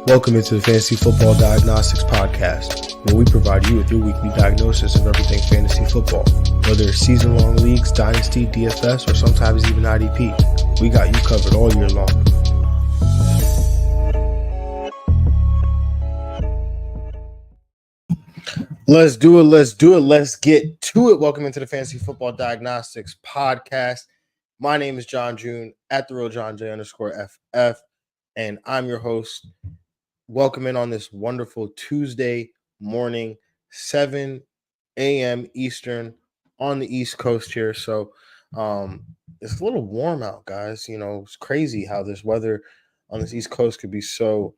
Welcome into the Fantasy Football Diagnostics Podcast, where we provide you with your weekly diagnosis of everything fantasy football. Whether it's season-long leagues, dynasty, DFS, or sometimes even IDP, we got you covered all year long. Let's do it. Let's get to it. Welcome into the Fantasy Football Diagnostics Podcast. My name is Jon Jeune, at the real Jon J_FF, and I'm your host. Welcome in on this wonderful Tuesday morning, 7 a.m. Eastern on the East Coast here. So it's a little warm out, guys. You know, it's crazy how this weather on this East Coast could be so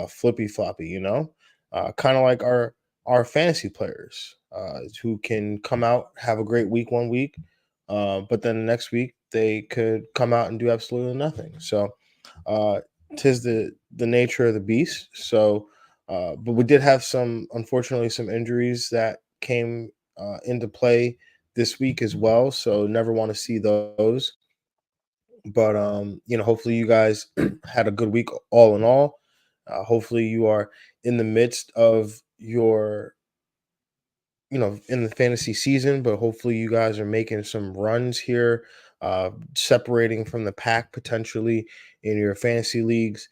flippy-floppy, you know? Kind of like our fantasy players who can come out, have a great week one week, but then the next week they could come out and do absolutely nothing. So 'tis the nature of the beast. So, but we did have unfortunately, some injuries that came into play this week as well. So never want to see those. But hopefully you guys had a good week all in all. Hopefully you are in the midst of your in the fantasy season, but hopefully you guys are making some runs here, separating from the pack potentially in your fantasy leagues.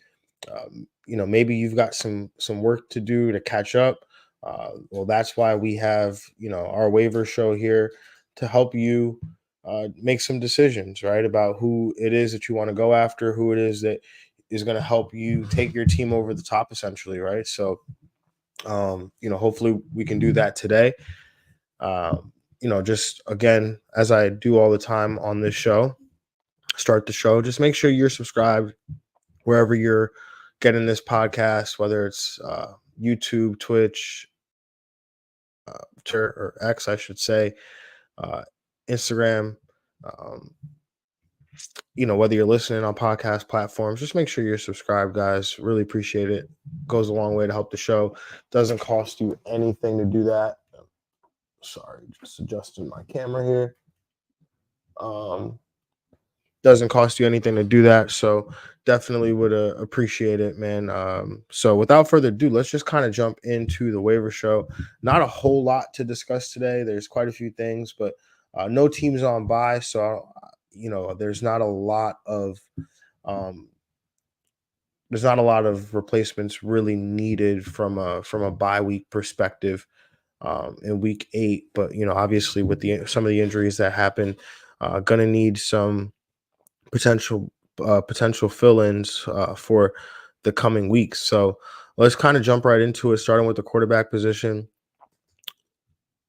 Maybe you've got some work to do to catch up. Well, that's why we have our waiver show here to help you make some decisions, right, about who it is that you want to go after, who it is that is going to help you take your team over the top, essentially, right? So, hopefully we can do that today. Just again, as I do all the time on this show, start the show, just make sure you're subscribed wherever you're getting this podcast, whether it's YouTube, Twitch, or X, I should say, Instagram, whether you're listening on podcast platforms, just make sure you're subscribed, guys. Really appreciate it. Goes a long way to help the show. Doesn't cost you anything to do that. Sorry, just adjusting my camera here. Doesn't cost you anything to do that, so definitely would appreciate it, man. So without further ado, let's just kind of jump into the waiver show. Not a whole lot to discuss today. There's quite a few things, but no teams on bye, so there's not a lot of replacements really needed from a bye week perspective in week 8. But obviously with some of the injuries that happen, gonna need some potential fill-ins for the coming weeks. So let's kind of jump right into it, starting with the quarterback position.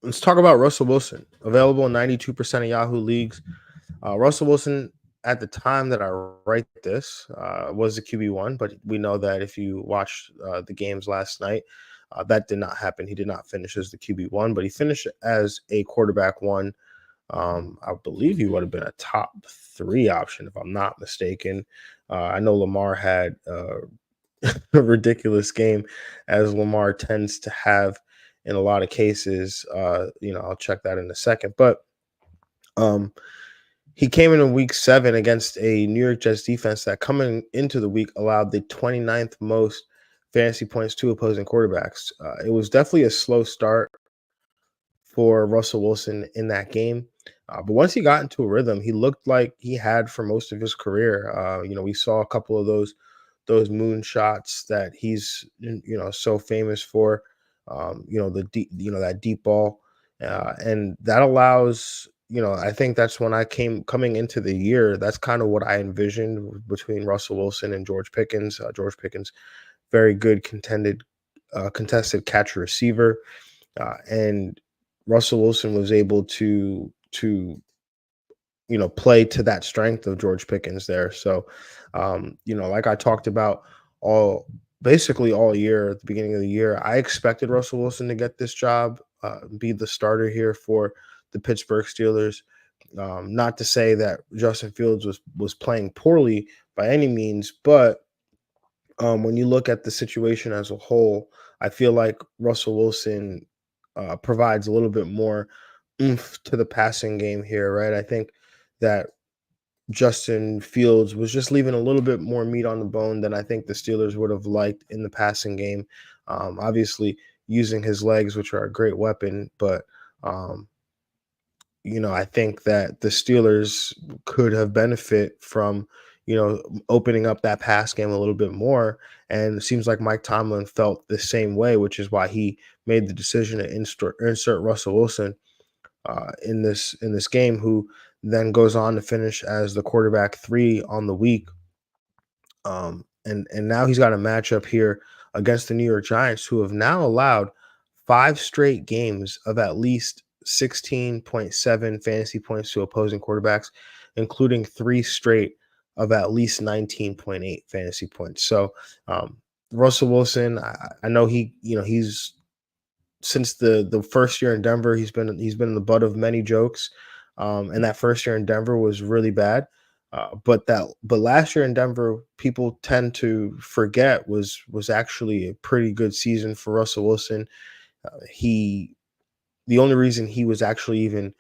Let's talk about Russell Wilson, available in 92% of Yahoo leagues. Russell Wilson, at the time that I write this, was the QB1, but we know that if you watched the games last night, that did not happen. He did not finish as the QB1, but he finished as a quarterback 1. I believe he would have been a top 3 option if I'm not mistaken. I know Lamar had a ridiculous game, as Lamar tends to have in a lot of cases. I'll check that in a second. But he came in week 7 against a New York Jets defense that, coming into the week, allowed the 29th most fantasy points to opposing quarterbacks. It was definitely a slow start for Russell Wilson in that game. But once he got into a rhythm, he looked like he had for most of his career. We saw a couple of those moon shots that he's so famous for. That deep ball, and that allows. I think that's when coming into the year. That's kind of what I envisioned between Russell Wilson and George Pickens. George Pickens, very good contested catcher receiver, and Russell Wilson was able to play to that strength of George Pickens there. So, like I talked about basically all year at the beginning of the year, I expected Russell Wilson to get this job, be the starter here for the Pittsburgh Steelers. Not to say that Justin Fields was playing poorly by any means, but when you look at the situation as a whole, I feel like Russell Wilson provides a little bit more oomph to the passing game here, right? I think that Justin Fields was just leaving a little bit more meat on the bone than I think the Steelers would have liked in the passing game. Obviously, using his legs, which are a great weapon, but um, I think that the Steelers could have benefit from, opening up that pass game a little bit more. And it seems like Mike Tomlin felt the same way, which is why he made the decision to insert Russell Wilson in this game, who then goes on to finish as the quarterback 3 on the week. And now he's got a matchup here against the New York Giants, who have now allowed 5 straight games of at least 16.7 fantasy points to opposing quarterbacks, including 3 straight of at least 19.8 fantasy points. So Russell Wilson, I know he's since the first year in Denver, he's been the butt of many jokes, and that first year in Denver was really bad. But last year in Denver, people tend to forget was actually a pretty good season for Russell Wilson. He The only reason he was actually even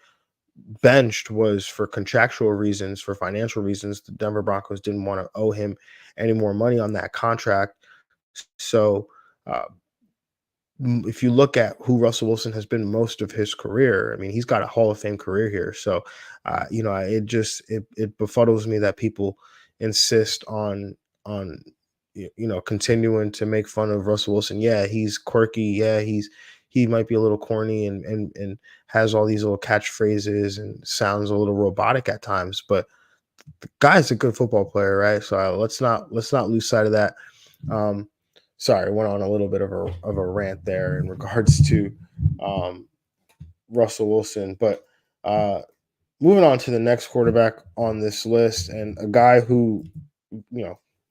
benched was for contractual reasons, for financial reasons. The Denver Broncos didn't want to owe him any more money on that contract, so. Uh, if you look at who Russell Wilson has been most of his career, I mean, he's got a Hall of Fame career here. So, it befuddles me that people insist on continuing to make fun of Russell Wilson. Yeah, he's quirky. Yeah, he might be a little corny and has all these little catchphrases and sounds a little robotic at times, but the guy's a good football player, right? So let's not lose sight of that. Um, Sorry, went on a little bit of a rant there in regards to um, Russell Wilson, but uh, moving on to the next quarterback on this list, and a guy who,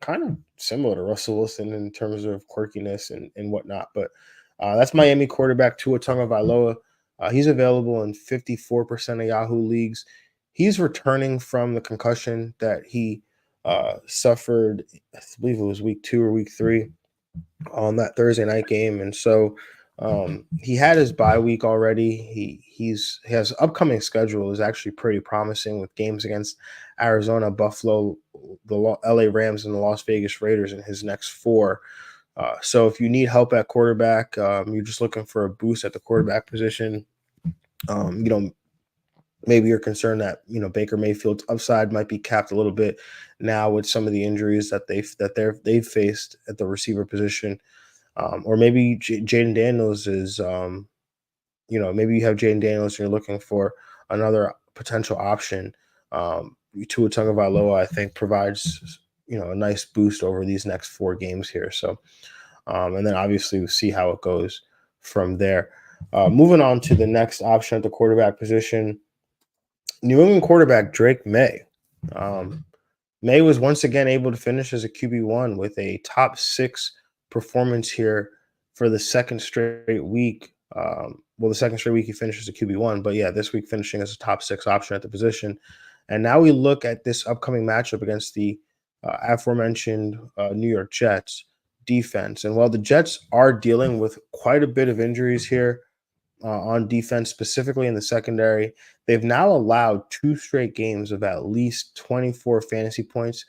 kind of similar to Russell Wilson in terms of quirkiness and whatnot, but that's Miami quarterback Tua Tagovailoa. He's available in 54% of Yahoo leagues. He's returning from the concussion that he suffered, I believe it was week 2 or week 3 on that Thursday night game, and so he had his bye week already. He has upcoming schedule is actually pretty promising, with games against Arizona, Buffalo, the LA Rams, and the Las Vegas Raiders in his next 4. So if you need help at quarterback, you're just looking for a boost at the quarterback position. Um, you know, Maybe you're concerned that Baker Mayfield's upside might be capped a little bit now with some of the injuries that they've faced at the receiver position. Or maybe Jaden Daniels is, maybe you have Jaden Daniels and you're looking for another potential option. Tua Tagovailoa, I think, provides a nice boost over these next 4 games here. So, and then obviously we'll see how it goes from there. Moving on to the next option at the quarterback position, New England quarterback Drake May. Um, May was once again able to finish as a QB1 with a top 6 performance here for the second straight week. The second straight week he finished as a QB1, but yeah, this week finishing as a top 6 option at the position. And now we look at this upcoming matchup against the aforementioned New York Jets defense. And while the Jets are dealing with quite a bit of injuries here, on defense, specifically in the secondary. They've now allowed 2 straight games of at least 24 fantasy points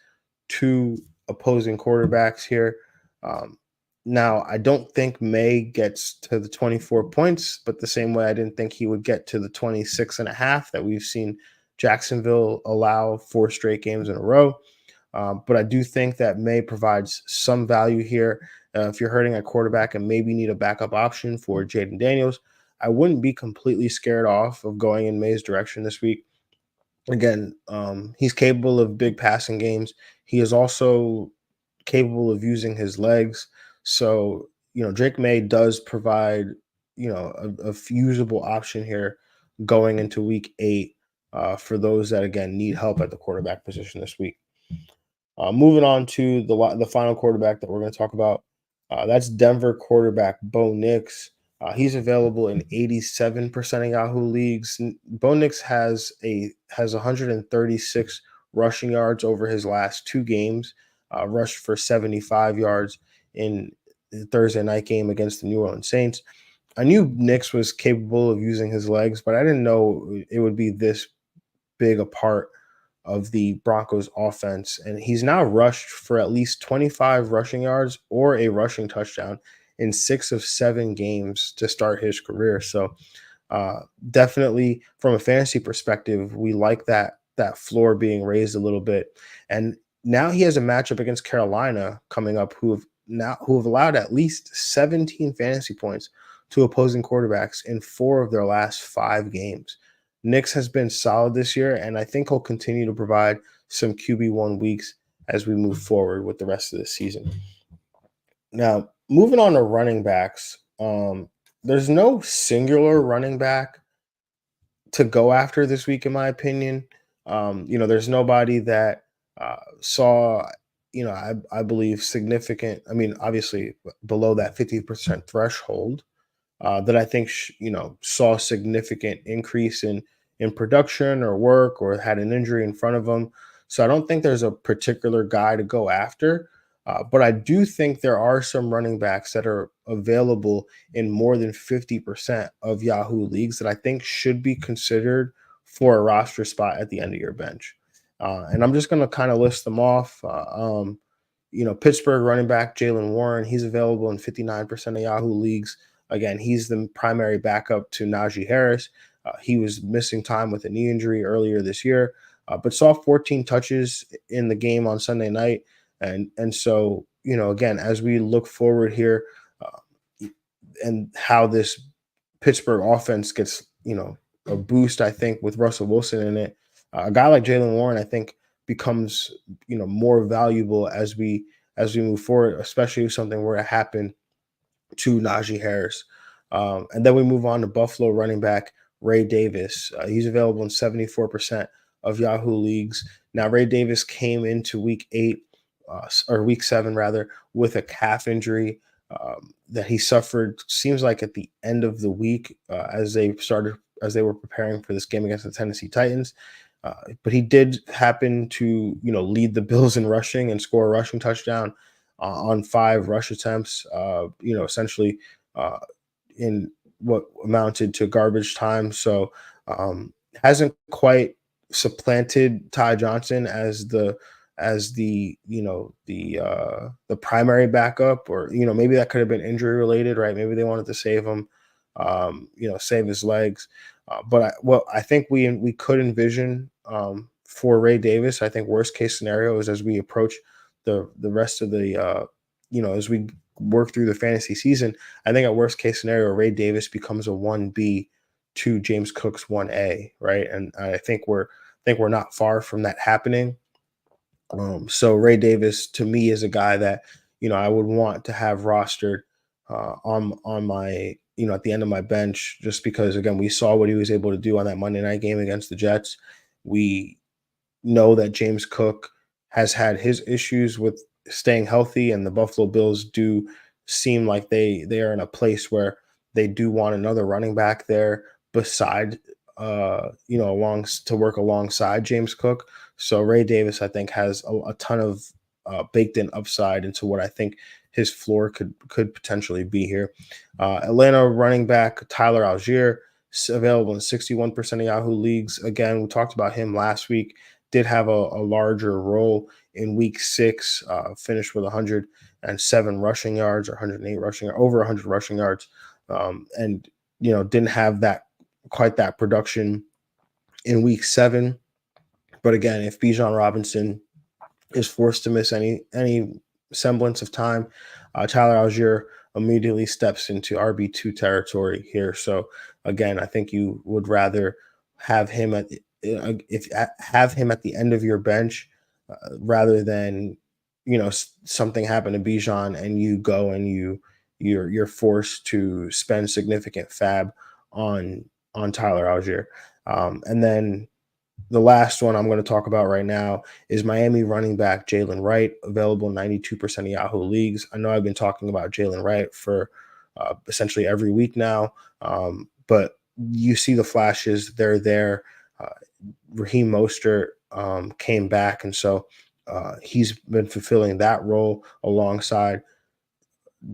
to opposing quarterbacks here. Um, Now, I don't think May gets to the 24 points, but the same way I didn't think he would get to the 26 and a half that we've seen Jacksonville allow 4 straight games in a row. But I do think that May provides some value here. If you're hurting at quarterback and maybe need a backup option for Jaden Daniels, I wouldn't be completely scared off of going in May's direction this week. Again, he's capable of big passing games. He is also capable of using his legs. So, Drake May does provide, a usable option here going into week 8 for those that, again, need help at the quarterback position this week. Moving on to the final quarterback that we're going to talk about, that's Denver quarterback Bo Nix. He's available in 87% of Yahoo leagues. Bo Nix has 136 rushing yards over his last 2 games. Rushed for 75 yards in the Thursday night game against the New Orleans Saints. I knew Nix was capable of using his legs, but I didn't know it would be this big a part of the Broncos offense. And he's now rushed for at least 25 rushing yards or a rushing touchdown in 6 of 7 games to start his career. So uh, definitely from a fantasy perspective, we like that floor being raised a little bit. And now he has a matchup against Carolina coming up, who have allowed at least 17 fantasy points to opposing quarterbacks in 4 of their last 5 games. Nix has been solid this year, and I think he'll continue to provide some QB1 weeks as we move forward with the rest of the season. Now, moving on to running backs, there's no singular running back to go after this week, in my opinion. There's nobody that saw, I believe significant. I mean, obviously below that 50% threshold, that I think saw significant increase in production or work or had an injury in front of them. So I don't think there's a particular guy to go after. But I do think there are some running backs that are available in more than 50% of Yahoo leagues that I think should be considered for a roster spot at the end of your bench. And I'm just going to kind of list them off. Pittsburgh running back Jalen Warren, he's available in 59% of Yahoo leagues. Again, he's the primary backup to Najee Harris. He was missing time with a knee injury earlier this year, but saw 14 touches in the game on Sunday night. And so, again, as we look forward here, and how this Pittsburgh offense gets, a boost, I think, with Russell Wilson in it, a guy like Jalen Warren, I think, becomes, more valuable as we move forward, especially if something were to happen to Najee Harris. And then we move on to Buffalo running back Ray Davis. He's available in 74% of Yahoo leagues. Now, Ray Davis came into week 7 rather, with a calf injury that he suffered. Seems like at the end of the week, as they were preparing for this game against the Tennessee Titans. But he did happen to, lead the Bills in rushing and score a rushing touchdown on 5 rush attempts, essentially in what amounted to garbage time. So hasn't quite supplanted Ty Johnson as the primary backup, or maybe that could have been injury related, right? Maybe they wanted to save him, save his legs. What I think we could envision for Ray Davis, I think worst case scenario is as we approach the rest of as we work through the fantasy season, I think at worst case scenario, Ray Davis becomes a 1B to James Cook's 1A, right? And I think we're not far from that happening. So Ray Davis to me is a guy that I would want to have rostered on my at the end of my bench, just because again we saw what he was able to do on that Monday night game against the Jets. We know that James Cook has had his issues with staying healthy, and the Buffalo Bills do seem like they are in a place where they do want another running back there beside along to work alongside James Cook. So Ray Davis, I think, has a ton of baked in upside into what I think his floor could potentially be here. Atlanta running back Tyler Algier, available in 61% of Yahoo leagues. Again, we talked about him last week. Did have a larger role in week 6, finished with 107 rushing yards or 108 rushing, over 100 rushing yards, and didn't have quite that production in week 7. But again, if Bijan Robinson is forced to miss any semblance of time, Tyler Algier immediately steps into RB2 territory here. So again, I think you would rather have him at the end of your bench, rather than something happen to Bijan and you go and you're forced to spend significant fab on Tyler Algier. And then the last one I'm going to talk about right now is Miami running back Jalen Wright, available in 92% of Yahoo leagues. I know I've been talking about Jalen Wright for essentially every week now, but you see the flashes. They're there. Raheem Mostert came back, and so he's been fulfilling that role alongside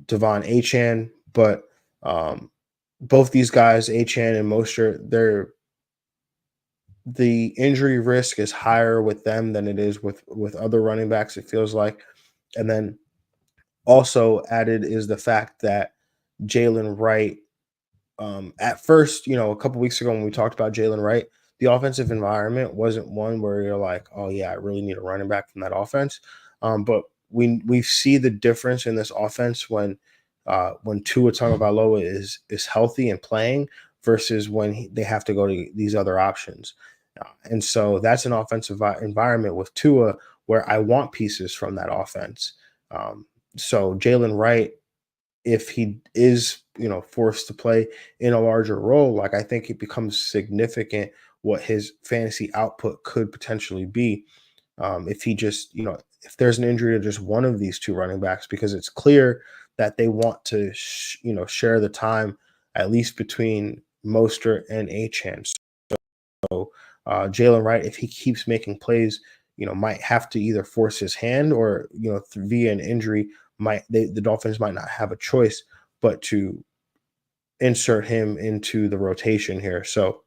Devon Achane. But both these guys, Achane and Mostert, the injury risk is higher with them than it is with other running backs, it feels like. And then also added is the fact that Jalen Wright, at first, a couple weeks ago when we talked about Jalen Wright, the offensive environment wasn't one where you're like, oh yeah, I really need a running back from that offense. But we see the difference in this offense when Tua Tagovailoa is healthy and playing versus when they have to go to these other options. And so that's an offensive environment with Tua where I want pieces from that offense. Um, so Jalen Wright, if he is, forced to play in a larger role, like I think it becomes significant what his fantasy output could potentially be, if he just, if there's an injury to just one of these two running backs, because it's clear that they want to, share the time at least between Mostert and Achane. So Jalen Wright, if he keeps making plays, might have to either force his hand or, via an injury, the Dolphins might not have a choice but to insert him into the rotation here. So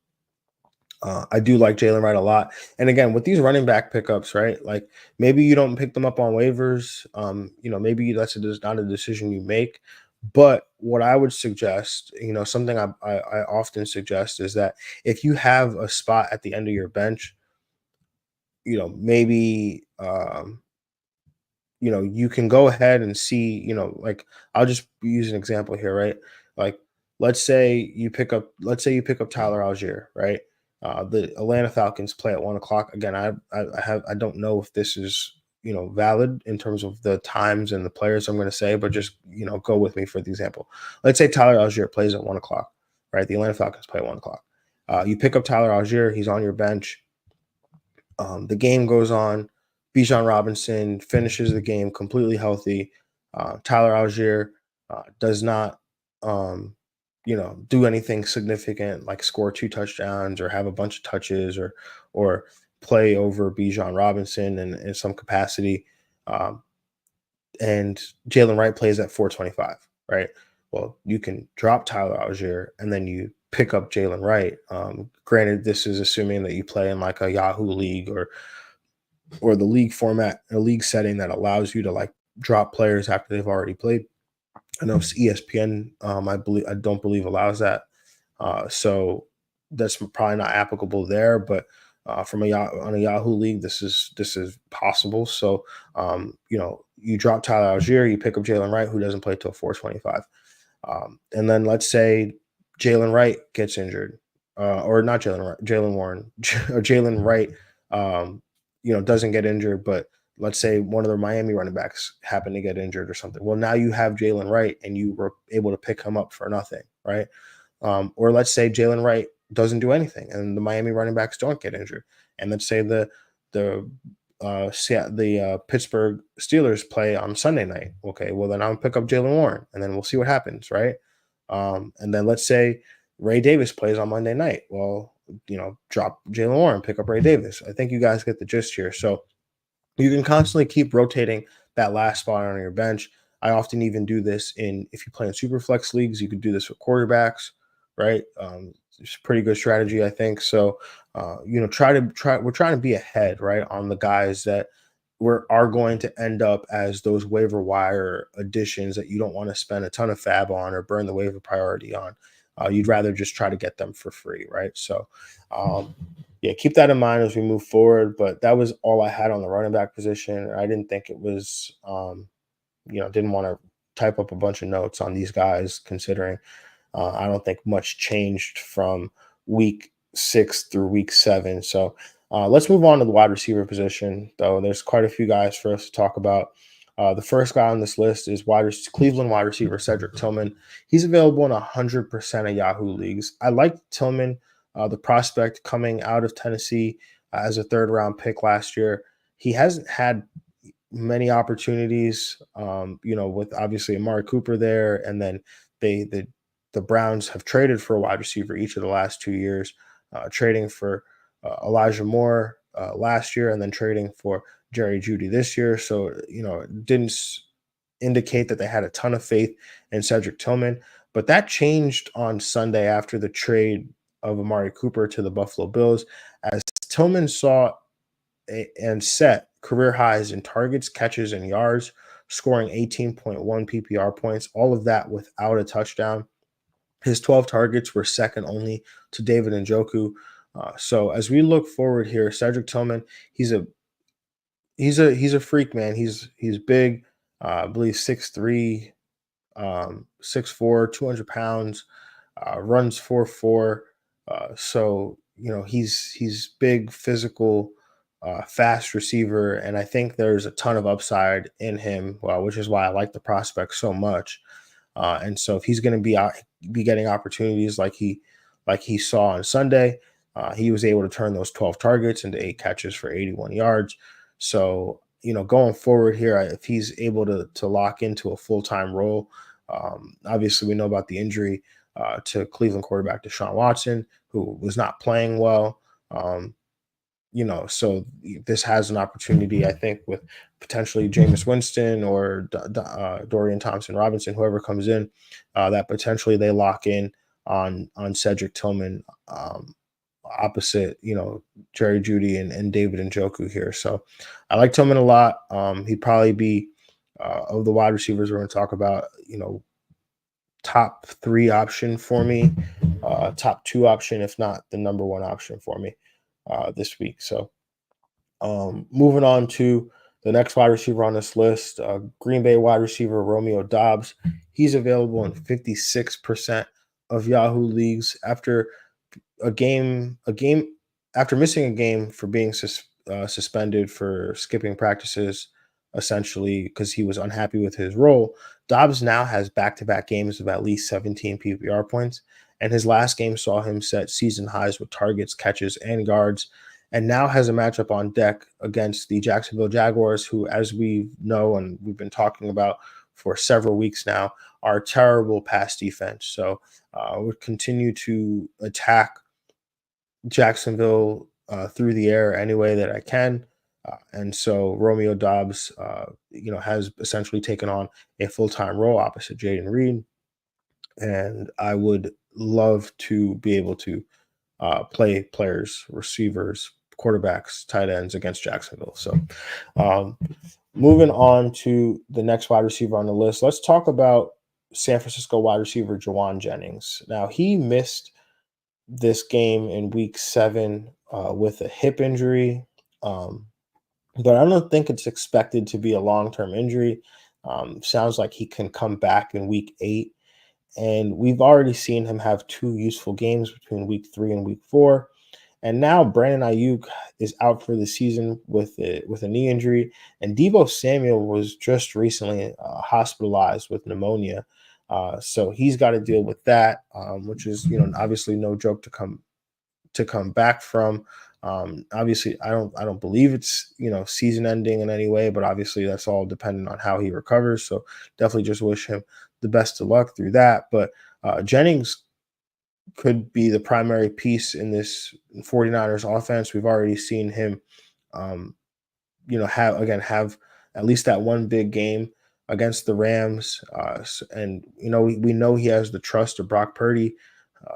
I do like Jalen Wright a lot. And again, with these running back pickups, right? Like maybe you don't pick them up on waivers. Maybe that's not a decision you make. But what I would suggest, something I often suggest is that if you have a spot at the end of your bench, maybe you can go ahead and see, like I'll just use an example here, right? Like let's say you pick up Tyler Algier, right? The Atlanta Falcons play at 1 o'clock. Again, I don't know if this is valid in terms of the times and the players I'm going to say, but just go with me for the example. Let's say Tyler Algier plays at 1 o'clock, right? The Atlanta Falcons play at 1 o'clock. You pick up Tyler Algier, he's on your bench. The game goes on. Bijan Robinson finishes the game completely healthy. Tyler Algier does not, do anything significant like score 2 touchdowns or have a bunch of touches or play over Bijan Robinson in some capacity. Um, and Jalen Wright plays at 425, right? Well, you can drop Tyler Algier and then you pick up Jalen Wright. Granted, this is assuming that you play in like a Yahoo league or the league format, a league setting that allows you to like drop players after they've already played. I know ESPN, I don't believe allows that. So that's probably not applicable there, but on a Yahoo league, this is possible. So you drop Tyler Algier, you pick up Jalen Wright, who doesn't play till 425, and then let's say Jalen Wright gets injured, or not Jalen Wright, Jalen Warren, or Jalen Wright, doesn't get injured, but let's say one of the Miami running backs happened to get injured or something. Well, now you have Jalen Wright, and you were able to pick him up for nothing, right? Or let's say Jalen Wright doesn't do anything, and the Miami running backs don't get injured, and let's say the Pittsburgh Steelers play on Sunday night. Okay, well then I'll pick up Jalen Warren, and then we'll see what happens, right? And then let's say Ray Davis plays on Monday night. Well, drop Jalen Warren, pick up Ray Davis. I think you guys get the gist here. So you can constantly keep rotating that last spot on your bench. I often even do this if you play in super flex leagues, you could do this with quarterbacks, right? It's a pretty good strategy, I think. So, we're trying to be ahead, right, on the guys that are going to end up as those waiver wire additions that you don't want to spend a ton of fab on or burn the waiver priority on. You'd rather just try to get them for free, right? So, yeah, keep that in mind as we move forward. But that was all I had on the running back position. I didn't think it was, didn't want to type up a bunch of notes on these guys, considering I don't think much changed from week 6 through week 7. So let's move on to the wide receiver position, though. There's quite a few guys for us to talk about. The first guy on this list is Cleveland wide receiver Cedric Tillman. He's available in 100% of Yahoo leagues. I like Tillman, the prospect coming out of Tennessee as a third-round pick last year. He hasn't had many opportunities, with obviously Amari Cooper there, and then the Browns have traded for a wide receiver each of the last 2 years, trading for Elijah Moore last year, and then trading for Jerry Jeudy this year. So it didn't indicate that they had a ton of faith in Cedric Tillman, but that changed on Sunday after the trade of Amari Cooper to the Buffalo Bills, as Tillman saw and set career highs in targets, catches, and yards, scoring 18.1 PPR points, all of that without a touchdown. His 12 targets were second only to David Njoku. So as we look forward here, Cedric Tillman, he's a freak, man. He's big, I believe 6'3", 6'4", 200 pounds, runs 4.4. So he's big, physical, fast receiver, and I think there's a ton of upside in him. Well, which is why I like the prospect so much. And so if he's going to be getting opportunities like he saw on Sunday, he was able to turn those 12 targets into 8 catches for 81 yards. So going forward here, if he's able to lock into a full-time role, obviously we know about the injury to Cleveland quarterback Deshaun Watson, who was not playing well. So this has an opportunity, I think, with potentially Jameis Winston or Dorian Thompson-Robinson, whoever comes in, that potentially they lock in on Cedric Tillman opposite, Jerry Jeudy and David Njoku here. So I like Tillman a lot. He'd probably be of the wide receivers we're going to talk about, top 3 option for me, top 2 option, if not the number 1 option for me this week. So moving on to the next wide receiver on this list, Green Bay wide receiver Romeo Doubs. He's available in 56% of Yahoo leagues after after missing a game for being suspended for skipping practices, essentially because he was unhappy with his role. Doubs now has back-to-back games of at least 17 PPR points, and his last game saw him set season highs with targets, catches, and yards, and now has a matchup on deck against the Jacksonville Jaguars, who, as we know and we've been talking about for several weeks now, are a terrible pass defense. So we'll continue to attack Jacksonville through the air any way that I can. And so Romeo Doubs, has essentially taken on a full-time role opposite Jaden Reed. And I would love to be able to play players, receivers, quarterbacks, tight ends against Jacksonville. So moving on to the next wide receiver on the list, let's talk about San Francisco wide receiver Jon Jennings. Now, he missed this game in week 7 with a hip injury. But I don't think it's expected to be a long-term injury. Sounds like he can come back in week 8. And we've already seen him have 2 useful games between week 3 and week 4. And now Brandon Ayuk is out for the season with a knee injury. And Deebo Samuel was just recently hospitalized with pneumonia. So he's got to deal with that, which is, obviously no joke to come back from. Obviously, I don't believe it's season ending in any way, but obviously that's all dependent on how he recovers. So definitely just wish him the best of luck through that. But Jennings could be the primary piece in this 49ers offense. We've already seen him, have at least that one big game against the Rams, and we know he has the trust of Brock Purdy.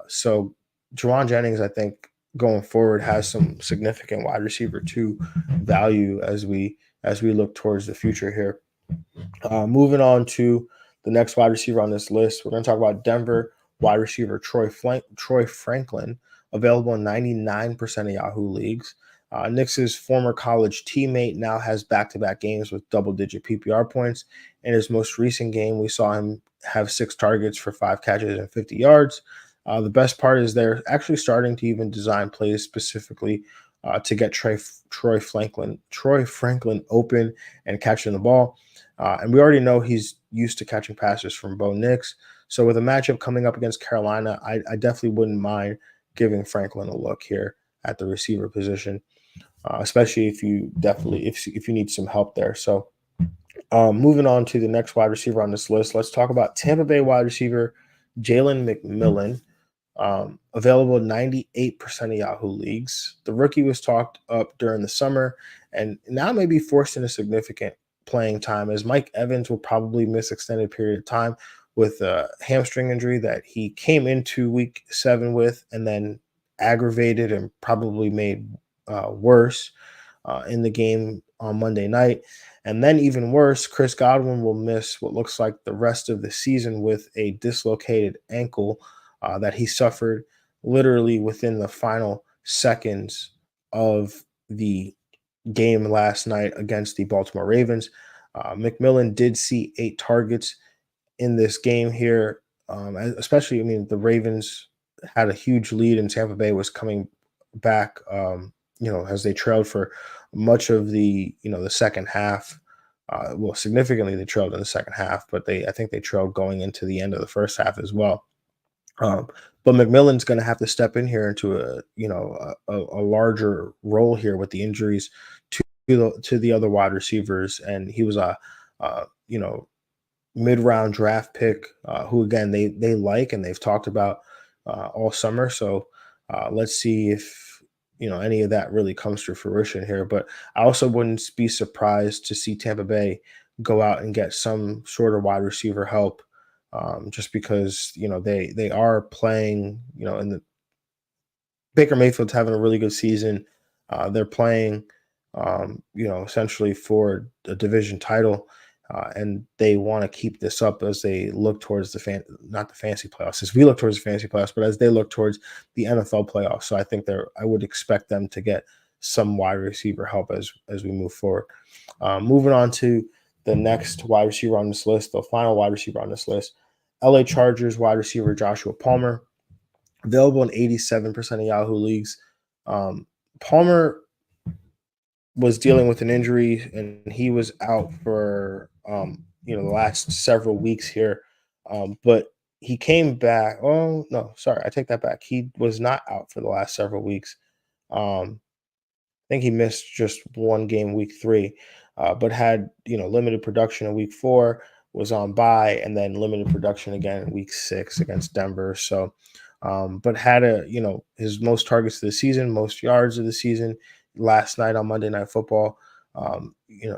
So Jon Jennings, I think, going forward has some significant wide receiver 2 value as we look towards the future here. Moving on to the next wide receiver on this list, we're going to talk about Denver wide receiver Troy Franklin, available in 99% of Yahoo leagues. Knicks' former college teammate now has back-to-back games with double-digit PPR points. In his most recent game, we saw him have 6 targets for 5 catches and 50 yards. The best part is they're actually starting to even design plays specifically to get Troy Franklin open and catching the ball. And we already know he's used to catching passes from Bo Nix. So with a matchup coming up against Carolina, I definitely wouldn't mind giving Franklin a look here at the receiver position, especially if you need some help there. So moving on to the next wide receiver on this list, let's talk about Tampa Bay wide receiver Jalen McMillan. Available in 98% of Yahoo leagues. The rookie was talked up during the summer and now may be forced into significant playing time, as Mike Evans will probably miss extended period of time with a hamstring injury that he came into week 7 with and then aggravated and probably made worse in the game on Monday night. And then, even worse, Chris Godwin will miss what looks like the rest of the season with a dislocated ankle that he suffered literally within the final seconds of the game last night against the Baltimore Ravens. McMillan did see 8 targets in this game here, especially, I mean, the Ravens had a huge lead and Tampa Bay was coming back, as they trailed for much of the second half. Well, significantly they trailed in the second half, but I think they trailed going into the end of the first half as well. Um, but McMillan's going to have to step in here into a larger role here with the injuries to the other wide receivers, and he was a mid-round draft pick who, again, they like and they've talked about all summer. So let's see if any of that really comes to fruition here. But I also wouldn't be surprised to see Tampa Bay go out and get some sort of wide receiver help, just because they are playing, in the Baker Mayfield's having a really good season. They're playing, essentially for a division title, and they want to keep this up as they look towards not the fantasy playoffs, as we look towards the fantasy playoffs, but as they look towards the NFL playoffs. So I would expect them to get some wide receiver help as we move forward. Moving on to the next wide receiver on this list, the final wide receiver on this list, LA Chargers wide receiver Joshua Palmer, available in 87% of Yahoo leagues. Palmer was dealing with an injury and he was out for the last several weeks here, but he came back. Oh no, sorry, I take that back. He was not out for the last several weeks. I think he missed just one game, week 3, but had limited production in week 4, was on bye, and then limited production again in week 6 against Denver. So, but had his most targets of the season, most yards of the season last night on Monday Night Football.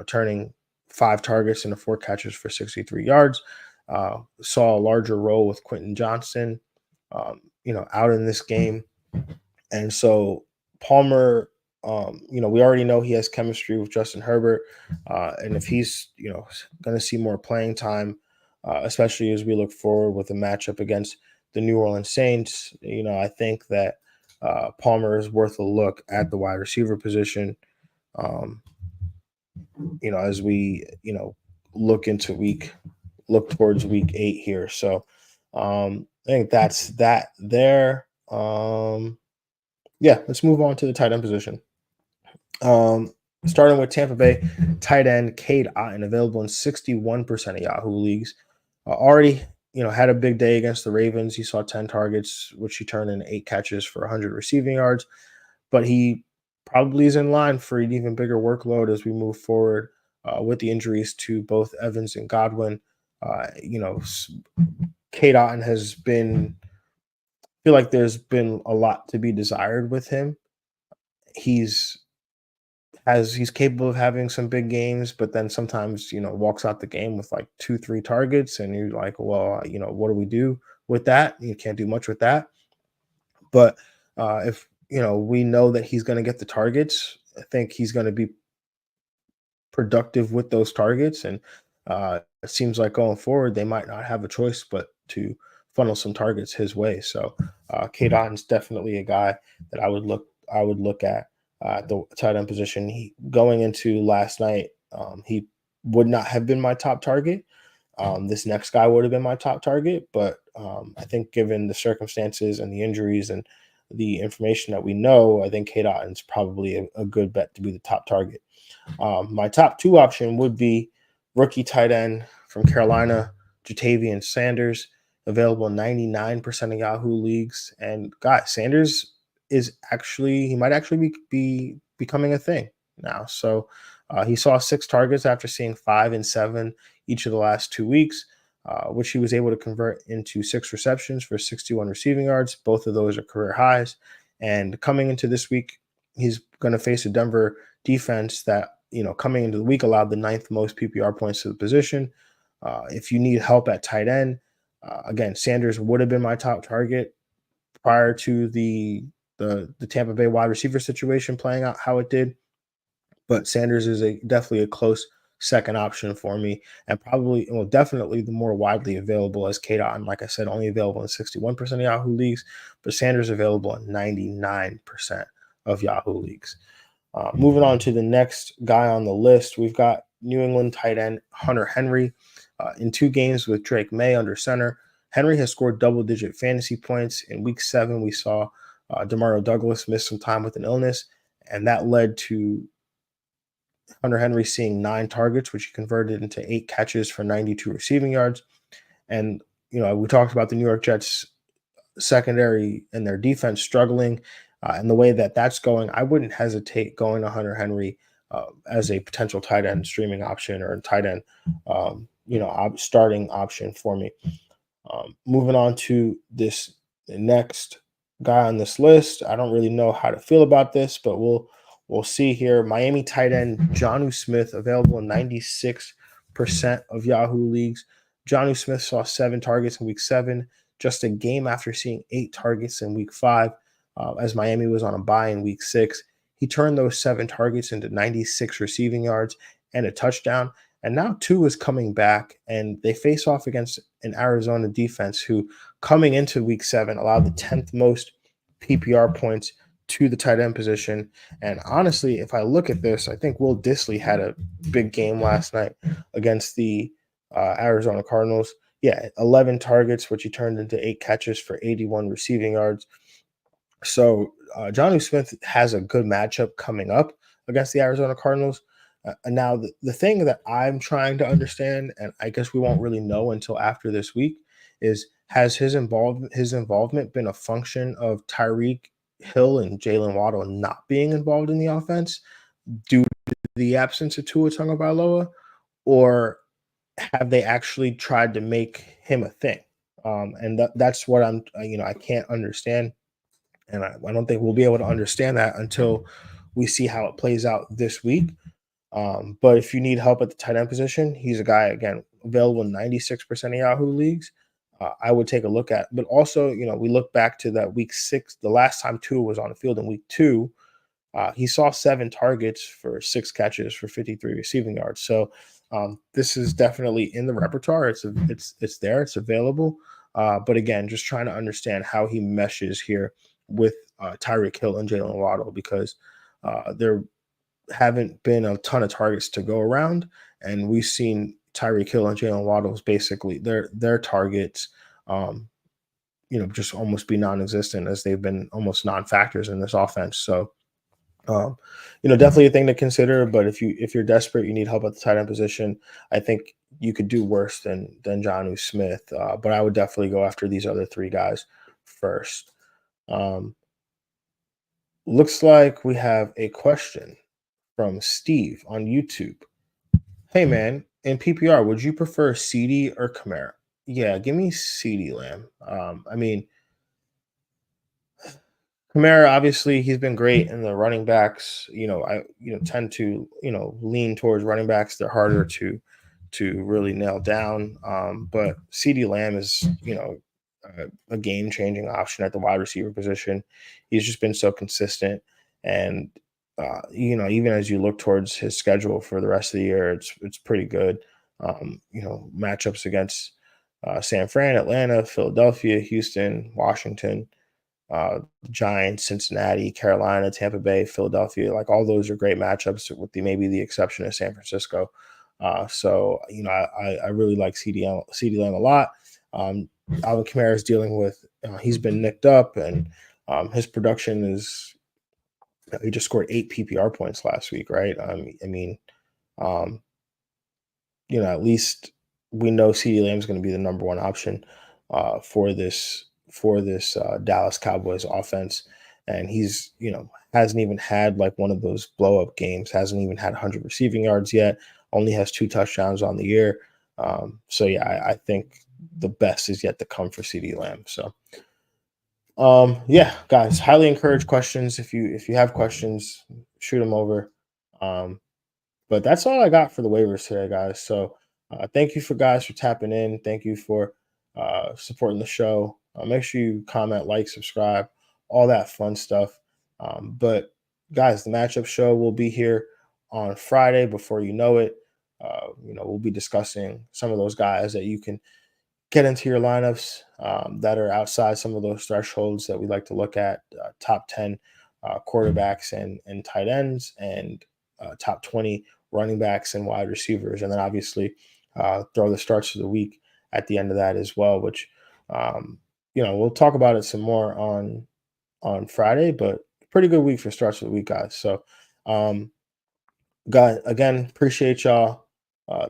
Turning 5 targets into 4 catches for 63 yards. Saw a larger role with Quentin Johnston, out in this game, and so Palmer. We already know he has chemistry with Justin Herbert, and if he's going to see more playing time, especially as we look forward with a matchup against the New Orleans Saints, I think that Palmer is worth a look at the wide receiver position. As we look towards week 8 here. So I think that's that there. Let's move on to the tight end position. Starting with Tampa Bay, tight end Cade Otton, available in 61% of Yahoo leagues. Already, had a big day against the Ravens. He saw 10 targets, which he turned into 8 catches for 100 receiving yards. But he probably is in line for an even bigger workload as we move forward with the injuries to both Evans and Godwin. Cade Otton has been, I feel like there's been a lot to be desired with him. He's capable of having some big games, but then sometimes, walks out the game with like 2-3 targets, and you're like, well, what do we do with that? You can't do much with that. But if we know that he's going to get the targets, I think he's going to be productive with those targets, and it seems like going forward they might not have a choice but to funnel some targets his way. So Cade Otton's definitely a guy that I would look at the tight end position. Going into last night, he would not have been my top target. This next guy would have been my top target, but I think given the circumstances and the injuries and the information that we know, I think Cade Otton's probably a good bet to be the top target. My top 2 option would be rookie tight end from Carolina, Jatavian Sanders, available in 99% of Yahoo leagues. And guys, Sanders he might actually be becoming a thing now. So he saw 6 targets after seeing 5 and 7 each of the last 2 weeks, which he was able to convert into 6 receptions for 61 receiving yards. Both of those are career highs. And coming into this week, he's going to face a Denver defense that, coming into the week allowed the 9th most PPR points to the position. If you need help at tight end, again, Sanders would have been my top target prior to the the Tampa Bay wide receiver situation playing out how it did. But Sanders is definitely a close second option for me, and probably, well, definitely the more widely available as KDOT. And like I said, only available in 61% of Yahoo leagues, but Sanders available in 99% of Yahoo leagues. Moving on to the next guy on the list, we've got New England tight end Hunter Henry. In 2 games with Drake May under center, Henry has scored double-digit fantasy points. In Week 7, we saw Demario Douglas miss some time with an illness, and that led to Hunter Henry seeing 9 targets, which he converted into 8 catches for 92 receiving yards. And, we talked about the New York Jets secondary and their defense struggling, and the way that that's going, I wouldn't hesitate going to Hunter Henry as a potential tight end streaming option or a tight end, starting option for me. Moving on to this next guy on this list, I don't really know how to feel about this, but we'll see here. Miami tight end Jonnu Smith available in 96% of Yahoo leagues. Jonnu Smith saw 7 targets in Week 7, just a game after seeing 8 targets in Week 5, as Miami was on a bye in Week 6. He turned those 7 targets into 96 receiving yards and a touchdown. And now Tua is coming back, and they face off against an Arizona defense who, coming into Week 7, allowed the 10th most PPR points to the tight end position. And honestly, if I look at this, I think Will Dissly had a big game last night against the Arizona Cardinals. Yeah, 11 targets, which he turned into 8 catches for 81 receiving yards. So Jonnu Smith has a good matchup coming up against the Arizona Cardinals. Now, the thing that I'm trying to understand, and I guess we won't really know until after this week, is has his involvement been a function of Tyreek Hill and Jalen Waddle not being involved in the offense due to the absence of Tua Tagovailoa, or have they actually tried to make him a thing? And that's what I can't understand. And I don't think we'll be able to understand that until we see how it plays out this week. But if you need help at the tight end position, he's a guy, again, available in 96% of Yahoo leagues. I would take a look at. But also, we look back to that Week 6, the last time Tua was on the field in Week 2, he saw 7 targets for 6 catches for 53 receiving yards. So this is definitely in the repertoire. It's there. It's available. But again, just trying to understand how he meshes here with Tyreek Hill and Jalen Waddle, because there haven't been a ton of targets to go around, and we've seen Tyreek Hill and Jalen Waddle's basically their targets, just almost be non-existent, as they've been almost non-factors in this offense. So, definitely a thing to consider. But if you're desperate, you need help at the tight end position, I think you could do worse than Jonnu Smith. But I would definitely go after these other 3 guys first. Looks like we have a question from Steve on YouTube. Hey man, in PPR, would you prefer CD or Kamara? Yeah, give me CD Lamb. Kamara, obviously, he's been great in the running backs. I tend to lean towards running backs. They're harder to really nail down. But CD Lamb is a game changing option at the wide receiver position. He's just been so consistent, and even as you look towards his schedule for the rest of the year, it's pretty good. Matchups against San Fran, Atlanta, Philadelphia, Houston, Washington, Giants, Cincinnati, Carolina, Tampa Bay, Philadelphia, like all those are great matchups, with maybe the exception of San Francisco. So I really like CD Lamb a lot. Alvin Kamara is dealing with he's been nicked up, and his production is he just scored 8 PPR points last week, right? At least we know CD Lamb is going to be the number 1 option for this Dallas Cowboys offense, and he's hasn't even had like one of those blow up games. Hasn't even had 100 receiving yards yet. Only has 2 touchdowns on the year. So yeah, I think the best is yet to come for CD Lamb. So yeah, guys, highly encourage questions. If you have questions, shoot them over. But that's all I got for the waivers today, guys. So thank you for tapping in. Thank you for supporting the show. Make sure you comment, like, subscribe, all that fun stuff. But guys, the matchup show will be here on Friday. Before you know it, we'll be discussing some of those guys that you can get into your lineups that are outside some of those thresholds that we like to look at, top 10 quarterbacks and tight ends, and top 20 running backs and wide receivers. And then obviously throw the starts of the week at the end of that as well, which, we'll talk about it some more on Friday, but pretty good week for starts of the week, guys. So, guys, again, appreciate y'all.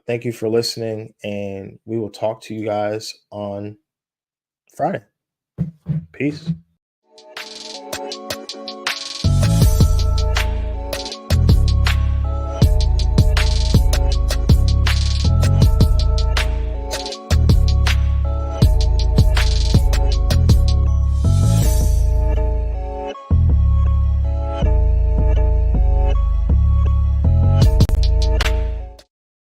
Thank you for listening, and we will talk to you guys on Friday. Peace.